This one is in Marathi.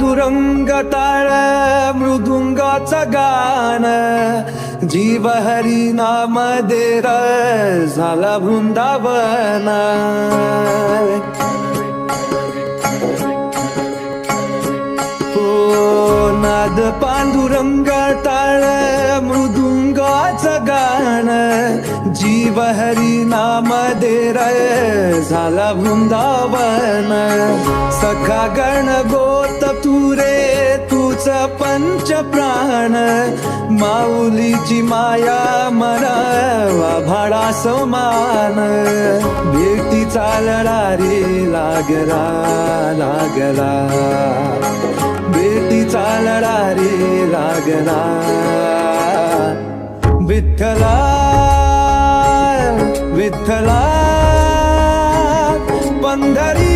पांडुरंग ताळ मृदुंगाचं गाण, जीव हरी नाम देर झाला वृंदावन. नाद पांडुरंग टाळ मृदुंगाचं गाण, जीव हरी नाम देर झाला वृंदावन. सखा गण गोत तू रे तूच पंच प्राण, माऊलीची माया मनावा भाडा समान. भेटीचा लढा रे लागला लागला, भेटीचा लढा रे लागला. विठ्ठला विठ्ठला पंढरी